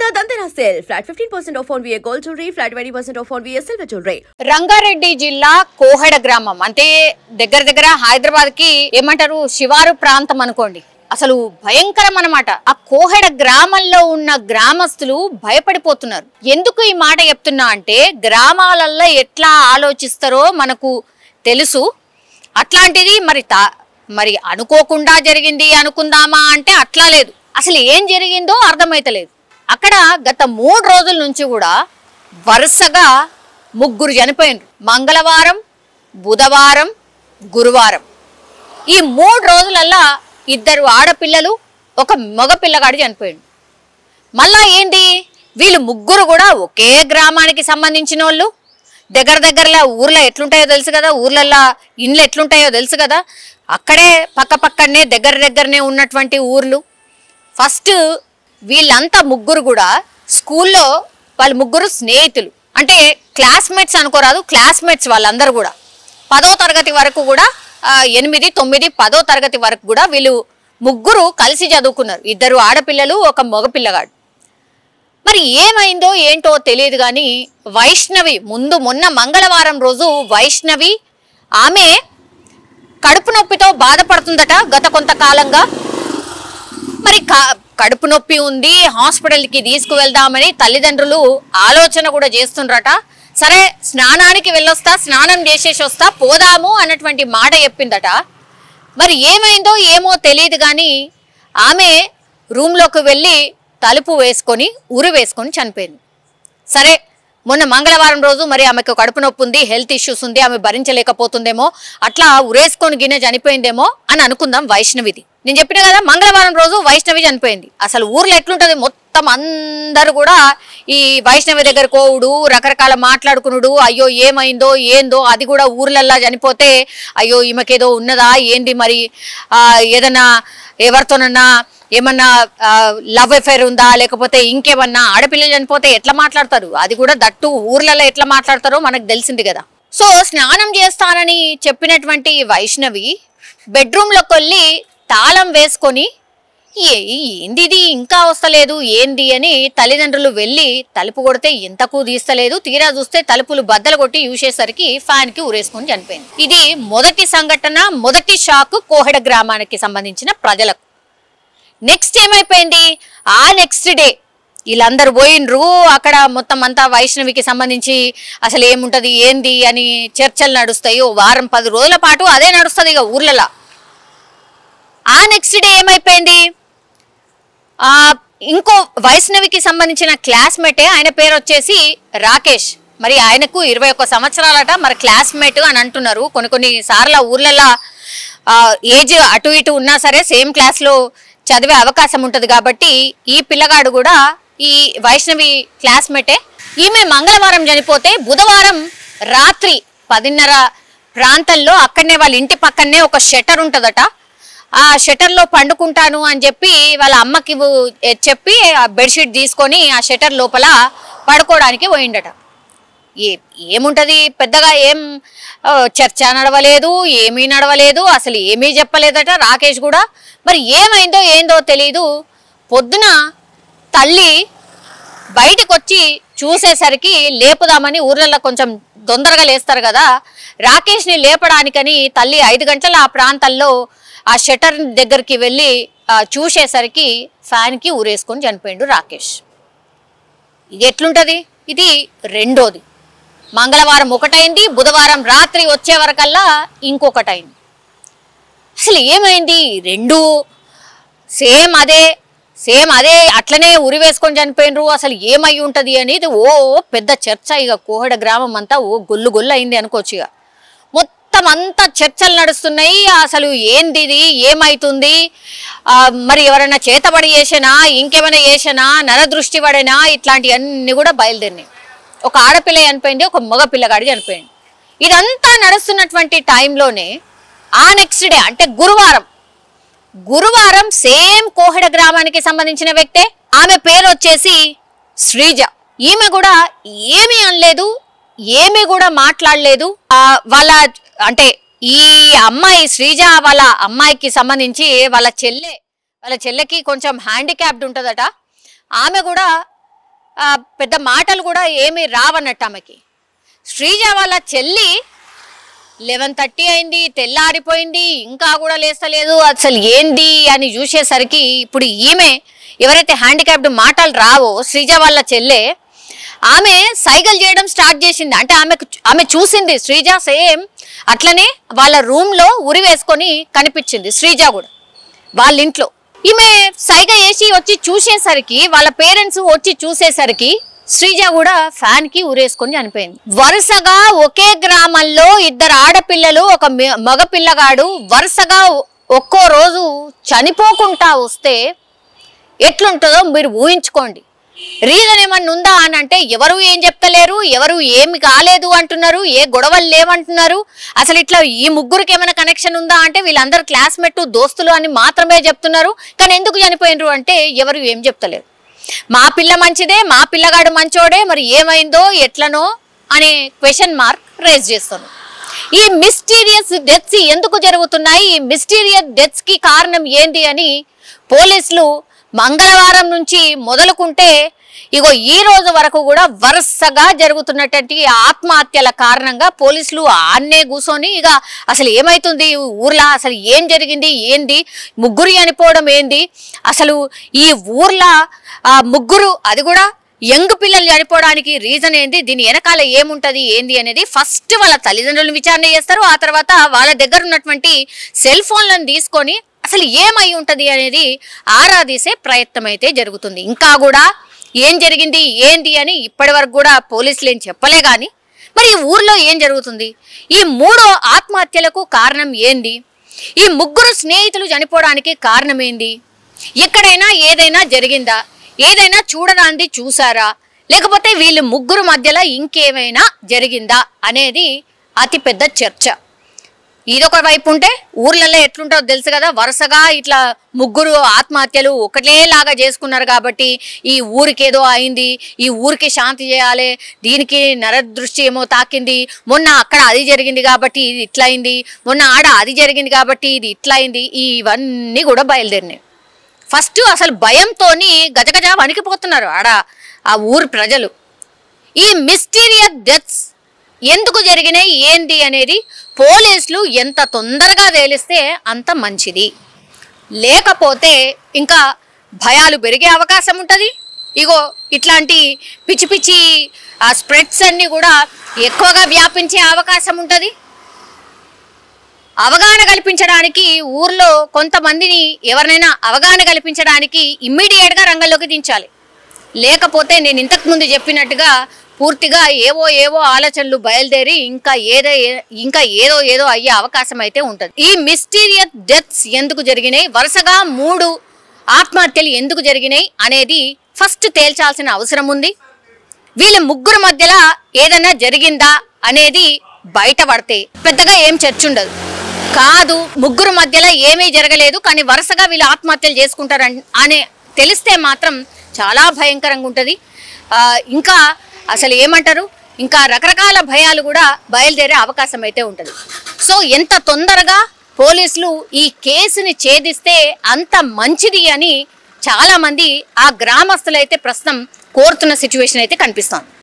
Mega Dantena sale. Flat 15% off on VA gold jewelry, flat 20% off on VA silver jewelry. Rangareddy జిల్లా కోహెడ గ్రామం అంటే దగ్గర హైదరాబాద్ కి ఏమంటారు శివారు ప్రాంతం అనుకోండి. అసలు భయంకరం అన్నమాట. ఆ కోహెడ గ్రామంలో ఉన్న గ్రామస్తులు భయపడిపోతున్నారు. ఎందుకు ఈ మాట చెప్తున్నా అంటే గ్రామాలలో ఎట్లా ఆలోచిస్తారో మనకు తెలుసు. అట్లాంటిది మరి అనుకోకుండా జరిగింది అనుకుందామా అంటే అట్లా లేదు. అసలు ఏం జరిగిందో అర్థమైతలేదు. అక్కడ గత 3 రోజుల నుంచి కూడా వరుసగా 3 చనిపోయినారు. మంగళవారం, బుధవారం, గురువారం ఈ 3 రోజులల్లా 2 ఆడపిల్లలు, 1 మగ పిల్లగాడు చనిపోయాడు. మళ్ళా ఏంటి వీళ్ళు 3 కూడా ఒకే గ్రామానికి సంబంధించిన వాళ్ళు. దగ్గరలో ఊర్లో ఎట్లుంటాయో తెలుసు కదా, ఊర్లల్లో ఇండ్లు ఎట్లుంటాయో తెలుసు కదా. అక్కడే పక్కనే దగ్గరనే ఉన్నటువంటి ఊర్లు. ఫస్ట్ వీళ్ళంతా 3 కూడా స్కూల్లో వాళ్ళు 3 స్నేహితులు, అంటే క్లాస్మేట్స్ అనుకోరాదు, క్లాస్మేట్స్ వాళ్ళందరూ కూడా 10వ తరగతి వరకు కూడా 8, 9, 10వ తరగతి వరకు కూడా వీళ్ళు 3 కలిసి చదువుకున్నారు. 2 ఆడపిల్లలు, 1 మగ పిల్లగాడు. మరి ఏమైందో ఏంటో తెలియదు కానీ వైష్ణవి మొన్న మంగళవారం రోజు వైష్ణవి ఆమె కడుపు నొప్పితో బాధపడుతుందట గత కొంతకాలంగా. మరి కడుపు నొప్పి ఉంది, హాస్పిటల్కి తీసుకువెళ్దామని తల్లిదండ్రులు ఆలోచన కూడా చేస్తుండ్రట. సరే స్నానానికి వెళ్ళొస్తా, స్నానం చేసేసి వస్తా, పోదాము అన్నటువంటి మాట చెప్పిందట. మరి ఏమైందో ఏమో తెలియదు కానీ ఆమె రూమ్లోకి వెళ్ళి తలుపు వేసుకొని ఉరి వేసుకొని చనిపోయింది. సరే మొన్న మంగళవారం రోజు మరి ఆమెకు కడుపు నొప్పి ఉంది, హెల్త్ ఇష్యూస్ ఉంది, ఆమె భరించలేకపోతుందేమో, అట్లా ఉరేసుకొని గిన్నె చనిపోయిందేమో అని అనుకుందాం వైష్ణవిది. నేను చెప్పిన కదా మంగళవారం రోజు వైష్ణవి చనిపోయింది. అసలు ఊర్లో ఎట్లుంటుంది, మొత్తం అందరు కూడా ఈ వైష్ణవి దగ్గర కోవుడు, రకరకాల మాట్లాడుకునుడు, అయ్యో ఏమైందో ఏందో, అది కూడా ఊర్లల్లా చనిపోతే అయ్యో ఈమెకేదో ఉన్నదా ఏంది, మరి ఏదన్నా ఎవరితోనన్నా ఏమన్నా లవ్ అఫేర్ ఉందా, లేకపోతే ఇంకేమన్నా ఆడపిల్లలు చనిపోతే ఎట్లా మాట్లాడతారు, అది కూడా దట్టు ఊర్లలో ఎట్లా మాట్లాడతారో మనకు తెలిసింది కదా. సో స్నానం చేస్తానని చెప్పినటువంటి వైష్ణవి బెడ్రూమ్లోకి వెళ్ళి తాళం వేసుకొని ఏంది ఇంకా వస్తలేదు ఏంది అని తల్లిదండ్రులు వెళ్ళి తలుపు కొడితే ఎంతకు తీస్తలేదు. తీరా చూస్తే తలుపులు బద్దలు కొట్టి చూసేసరికి ఫ్యాన్కి ఉరేసుకొని చనిపోయింది. ఇది మొదటి సంఘటన, మొదటి షాక్ కోహెడ గ్రామానికి సంబంధించిన ప్రజలకు. నెక్స్ట్ ఏమైపోయింది, ఆ నెక్స్ట్ డే వీళ్ళందరూ పోయిండ్రు. అక్కడ మొత్తం అంతా వైష్ణవికి సంబంధించి అసలు ఏముంటది ఏంది అని చర్చలు నడుస్తాయి. ఓ వారం 10 రోజుల పాటు అదే నడుస్తుంది ఇక ఊర్లలో. ఆ నెక్స్ట్ డే ఏమైపోయింది, ఇంకో వైష్ణవికి సంబంధించిన క్లాస్మేటే, ఆయన పేరు వచ్చేసి రాకేష్. మరి ఆయనకు 21 సంవత్సరాలట. మరి క్లాస్మేట్ అని అంటున్నారు. కొన్ని సార్లు ఊర్లలో ఏజ్ అటు ఇటు ఉన్నా సరే సేమ్ క్లాస్లో చదివే అవకాశం ఉంటుంది కాబట్టి ఈ పిల్లగాడు కూడా ఈ వైష్ణవి క్లాస్మేటే. ఈమె మంగళవారం చనిపోతే బుధవారం రాత్రి 10:30 ప్రాంతంలో అక్కడనే వాళ్ళ ఇంటి పక్కనే ఒక షట్టర్ ఉంటుందట. ఆ షట్టర్లో పండుకుంటాను అని చెప్పి వాళ్ళ అమ్మకి చెప్పి ఆ బెడ్షీట్ తీసుకొని ఆ షట్టర్ లోపల పడుకోవడానికి పోయిండట. ఏముంటుంది పెద్దగా, ఏం చర్చ నడవలేదు, ఏమీ నడవలేదు, అసలు ఏమీ చెప్పలేదట రాకేష్ కూడా. మరి ఏమైందో ఏందో తెలీదు. పొద్దున తల్లి బయటకు వచ్చి చూసేసరికి లేపుదామని, ఊర్లలో కొంచెం తొందరగా లేస్తారు కదా, రాకేష్ని లేపడానికని తల్లి 5 గంటల ఆ ప్రాంతాల్లో ఆ షట్టర్ దగ్గరికి వెళ్ళి చూసేసరికి ఫ్యాన్కి ఊరేసుకొని చనిపోయిండు రాకేష్. ఇది ఎట్లుంటుంది, ఇది రెండోది. మంగళవారం ఒకటైంది, బుధవారం రాత్రి వచ్చే వరకల్లా ఇంకొకటైంది. అసలు ఏమైంది, 2 సేమ్ అదే అట్లనే ఉరి వేసుకొని చనిపోయినరు. అసలు ఏమై ఉంటుంది అనేది పెద్ద చర్చ. ఇక కోహెడ గ్రామం అంతా గొల్లు అయింది అనుకోవచ్చు. ఇక మొత్తం అంతా చర్చలు నడుస్తున్నాయి. అసలు ఏంది ఇది, ఏమైతుంది, మరి ఎవరైనా చేతబడి చేసినా, ఇంకేమైనా చేసినా, నరదృష్టి పడినా, ఇట్లాంటివన్నీ కూడా బయలుదేరినాయి. ఒక ఆడపిల్ల చనిపోయింది, 1 మగ పిల్లగాడు చనిపోయింది. ఇదంతా నడుస్తున్నటువంటి టైంలోనే ఆ నెక్స్ట్ డే అంటే గురువారం సేమ్ కోహెడ గ్రామానికి సంబంధించిన వ్యక్తే. ఆమె పేరు వచ్చేసి శ్రీజ. ఈమె కూడా ఏమీ అనలేదు, ఏమీ కూడా మాట్లాడలేదు. వాళ్ళ అంటే ఈ అమ్మాయి శ్రీజ వాళ్ళ అమ్మాయికి సంబంధించి వాళ్ళ చెల్లెకి కొంచెం హ్యాండిక్యాప్డ్ ఉంటుందట. ఆమె కూడా పెద్ద మాటలు కూడా ఏమీ రావన్నట్టు ఆమెకి. శ్రీజ వాళ్ళ చెల్లి 11:30 అయింది, తెల్లారిపోయింది, ఇంకా కూడా లేస్తలేదు, అసలు ఏంది అని చూసేసరికి ఇప్పుడు ఈమె ఎవరైతే హ్యాండిక్యాప్డ్ మాటలు రావో శ్రీజ వాళ్ళ చెల్లె ఆమె సైకిల్ చేయడం స్టార్ట్ చేసింది. అంటే ఆమె చూసింది శ్రీజ సేమ్ అట్లనే వాళ్ళ రూమ్లో ఉరి వేసుకొని కనిపించింది శ్రీజ కూడా వాళ్ళ ఇంట్లో. ఈమె సైగ వేసి వచ్చి చూసేసరికి వాళ్ళ పేరెంట్స్ వచ్చి చూసేసరికి శ్రీజ కూడా ఫ్యాన్ కి ఉరేసుకొని చనిపోయింది. వరుసగా ఒకే గ్రామంలో 2 ఆడపిల్లలు ఒక మగ పిల్లగాడు వరుసగా ఒక్కో రోజు చనిపోకుండా వస్తే ఎట్లుంటుందో మీరు ఊహించుకోండి. రీజన్ ఏమన్నా ఉందా అని అంటే ఎవరు ఏం చెప్తలేరు, ఎవరు ఏమి కాలేదు అంటున్నారు, ఏ గొడవలు లేవంటున్నారు. అసలు ఇట్లా ఈ ముగ్గురికి ఏమైనా కనెక్షన్ ఉందా అంటే వీళ్ళందరూ క్లాస్మేట్ దోస్తులు అని మాత్రమే చెప్తున్నారు. కానీ ఎందుకు చనిపోయినరు అంటే ఎవరు ఏం చెప్తలేరు. మా పిల్ల మంచిదే, మా పిల్లగాడు మంచోడే, మరి ఏమైందో ఎట్లనో అనే క్వశ్చన్ మార్క్ రేజ్ చేస్తాను. ఈ మిస్టీరియస్ డెత్స్ ఎందుకు జరుగుతున్నాయి, ఈ మిస్టీరియస్ డెత్స్ కి కారణం ఏంది అని పోలీసులు మంగళవారం నుంచి మొదలుకుంటే ఇగో ఈ రోజు వరకు కూడా వరుసగా జరుగుతున్నటువంటి ఆత్మహత్యల కారణంగా పోలీసులు ఆన్నే కూర్చొని ఇక అసలు ఏమైతుంది ఊర్లో, అసలు ఏం జరిగింది, ఏంది ముగ్గురు చనిపోవడం ఏంది, అసలు ఈ ఊర్లో ముగ్గురు అది కూడా యంగ్ పిల్లలు చనిపోవడానికి రీజన్ ఏంది, దీని వెనకాల ఏముంటది ఏంది అనేది ఫస్ట్ వాళ్ళ తల్లిదండ్రులను విచారణ చేస్తారు. ఆ తర్వాత వాళ్ళ దగ్గర ఉన్నటువంటి సెల్ ఫోన్లను తీసుకొని అసలు ఏమై ఉంటది అనేది ఆరాధీసే ప్రయత్నం అయితే జరుగుతుంది. ఇంకా కూడా ఏం జరిగింది ఏంది అని ఇప్పటి వరకు కూడా పోలీసులు ఏం చెప్పలే కానీ మరి ఈ ఊర్లో ఏం జరుగుతుంది, ఈ 3 ఆత్మహత్యలకు కారణం ఏంది, ఈ ముగ్గురు స్నేహితులు చనిపోవడానికి కారణం ఏంది, ఎక్కడైనా ఏదైనా జరిగిందా, ఏదైనా చూడరాంది చూసారా, లేకపోతే వీళ్ళు ముగ్గురు మధ్యలో ఇంకేమైనా జరిగిందా అనేది అతిపెద్ద చర్చ. ఇదొక వైపు ఉంటే ఊర్లలో ఎట్లుంటుందో తెలుసు కదా, వరుసగా ఇట్లా ముగ్గురు ఆత్మహత్యలు ఒకటేలాగా చేసుకున్నారు కాబట్టి ఈ ఊరికేదో అయింది, ఈ ఊరికి శాంతి చేయాలి, దీనికి నరదృష్టి ఏమో తాకింది, మొన్న అక్కడ అది జరిగింది కాబట్టి ఇది ఇట్లా అయింది, మొన్న ఆడ అది జరిగింది కాబట్టి ఇది ఇట్లా అయింది, ఇవన్నీ కూడా బయలుదేరినాయి. ఫస్ట్ అసలు భయంతోని గజగజ వణికిపోతున్నారు ఆడ ఆ ఊరి ప్రజలు. ఈ మిస్టీరియస్ డెత్స్ ఎందుకు జరిగినాయి ఏంది అనేది పోలీసులు ఎంత తొందరగా తేలిస్తే అంత మంచిది. లేకపోతే ఇంకా భయాలు పెరిగే అవకాశం ఉంటుంది. ఇగో ఇట్లాంటి పిచ్చి పిచ్చి స్ప్రెడ్స్ అన్నీ కూడా ఎక్కువగా వ్యాపించే అవకాశం ఉంటుంది. అవగాహన కల్పించడానికి ఊర్లో కొంతమందిని ఎవరినైనా అవగాహన కల్పించడానికి ఇమ్మీడియట్గా రంగంలోకి దించాలి. లేకపోతే నేను ఇంతకుముందు చెప్పినట్టుగా పూర్తిగా ఏవో ఆలోచనలు బయలుదేరి ఇంకా ఏదో అయ్యే అవకాశం అయితే ఉంటుంది. ఈ మిస్టీరియస్ డెత్స్ ఎందుకు జరిగినాయి, వరుసగా 3 ఆత్మహత్యలు ఎందుకు జరిగినాయి అనేది ఫస్ట్ తేల్చాల్సిన అవసరం ఉంది. వీళ్ళ ముగ్గురు మధ్యలో ఏదైనా జరిగిందా అనేది బయటపడితే పెద్దగా ఏం చర్చ ఉండదు. కాదు ముగ్గురు మధ్యలో ఏమీ జరగలేదు కానీ వరుసగా వీళ్ళు ఆత్మహత్యలు చేసుకుంటారు అనే తెలిస్తే మాత్రం చాలా భయంకరంగా ఉంటుంది. ఇంకా అసలు ఏమంటారు, ఇంకా రకరకాల భయాలు కూడా బయలుదేరే అవకాశం అయితే ఉంటుంది. సో ఎంత తొందరగా పోలీసులు ఈ కేసుని ఛేదిస్తే అంత మంచిది అని చాలా మంది ఆ గ్రామస్తులు అయితే ప్రస్తుతం కోరుతున్న సిచ్యువేషన్ అయితే కనిపిస్తోంది.